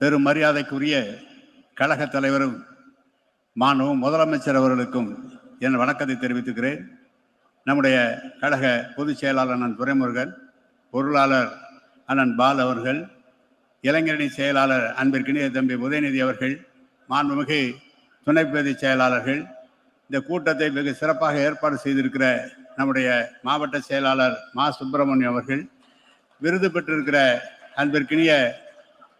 பெரும் மரியாதைக்குரிய கழக தலைவரும் மாண்புமிகு முதலமைச்சர் அவர்களுக்கும் என் வணக்கத்தை தெரிவித்துக்கிறேன். நம்முடைய கழக பொதுச் செயலாளர் அண்ணன் துரைமுருகன், பொருளாளர் அண்ணன் பால் அவர்கள், இளைஞரணி செயலாளர் அன்பிற்கினிய தம்பி உதயநிதி அவர்கள், மாண்புமிகு துணை பொதுச் செயலாளர்கள், இந்த கூட்டத்தை வெகு சிறப்பாக ஏற்பாடு செய்திருக்கிற நம்முடைய மாவட்ட செயலாளர் மா சுப்பிரமணியம் அவர்கள், விருது பெற்றிருக்கிற அன்பிற்கினிய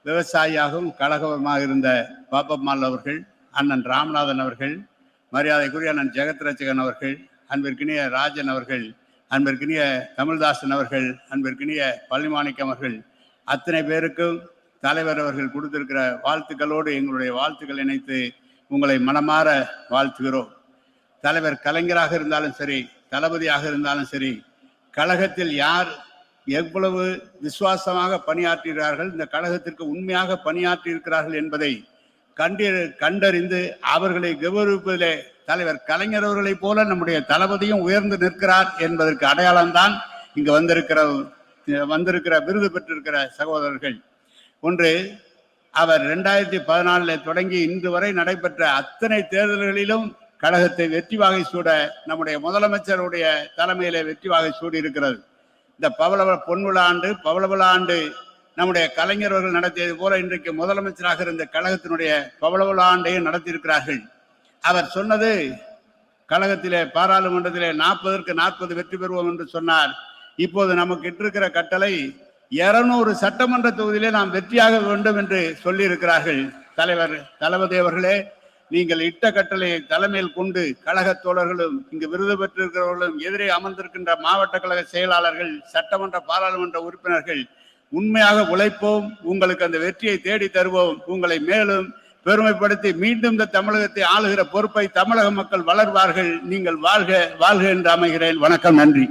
விவசாயியாகவும் கழகமாக இருந்த பாப்பம்மாள் அவர்கள், அண்ணன் ராமநாதன் அவர்கள், மரியாதைக்குரிய அண்ணன் ஜெகத்ரட்சகன் அவர்கள், அன்பிற்கினிய ராஜன் அவர்கள், அன்பிற்கினிய தமிழ்தாசன் அவர்கள், அன்பிற்கினிய பள்ளிமாணிக்கம் அவர்கள், அத்தனை பேருக்கும் தலைவர் அவர்கள் கொடுத்திருக்கிற வாழ்த்துக்களோடு எங்களுடைய வாழ்த்துக்கள் இணைத்து உங்களை மனமாற வாழ்த்துகிறோம். தலைவர் கலைஞராக இருந்தாலும் சரி, தளபதியாக இருந்தாலும் சரி, கழகத்தில் யார் எவ்வளவு விசுவாசமாக பணியாற்றுகிறார்கள், இந்த கழகத்திற்கு உண்மையாக பணியாற்றி இருக்கிறார்கள் என்பதை கண்டறிந்து அவர்களை கௌரவிப்பதிலே தலைவர் கலைஞர் அவர்களைப் போல நம்முடைய தளபதியும் உயர்ந்து நிற்கிறார் என்பதற்கு அடையாளம்தான் இங்கு வந்திருக்கிற விருது பெற்றிருக்கிற சகோதரர்கள். ஒன்று, அவர் 2014 தொடங்கி இன்று வரை நடைபெற்ற அத்தனை தேர்தல்களிலும் கழகத்தை வெற்றி வாகை சூட நம்முடைய முதலமைச்சருடைய தலைமையிலே வெற்றி வாகை சூடி இருக்கிறது. இந்த பவளவிழா ஆண்டு நம்முடைய கலைஞர் அவர்கள் நடத்தியது போல இன்றைக்கு முதலமைச்சராக இருந்த கழகத்தினுடைய பவளவிழா ஆண்டையும் நடத்தியிருக்கிறார்கள். அவர் சொன்னது, கழகத்திலே பாராளுமன்றத்திலே 40க்கு 40 வெற்றி பெறுவோம் என்று சொன்னார். இப்போது நமக்கு இட்டிருக்கிற கட்டளை 200 சட்டமன்ற தொகுதியிலே நாம் வெற்றியாக வேண்டும் என்று சொல்லி இருக்கிறார்கள். தளபதி அவர்களே, நீங்கள் இட்ட கட்டளையை தலைமையில் கொண்டு கழக தோழர்களும் இங்கு விருது பெற்றிருக்கிறவர்களும் எதிரே அமர்ந்திருக்கின்ற மாவட்ட கழக செயலாளர்கள், சட்டமன்ற பாராளுமன்ற உறுப்பினர்கள் உண்மையாக உழைப்போம். உங்களுக்கு அந்த வெற்றியை தேடி தருவோம். உங்களை மேலும் பெருமைப்படுத்தி மீண்டும் இந்த தமிழகத்தை ஆளுகிற பொறுப்பை தமிழக மக்கள் வளர்வார்கள். நீங்கள் வாழ்க வாழ்க என்று அமைகிறேன். வணக்கம், நன்றி.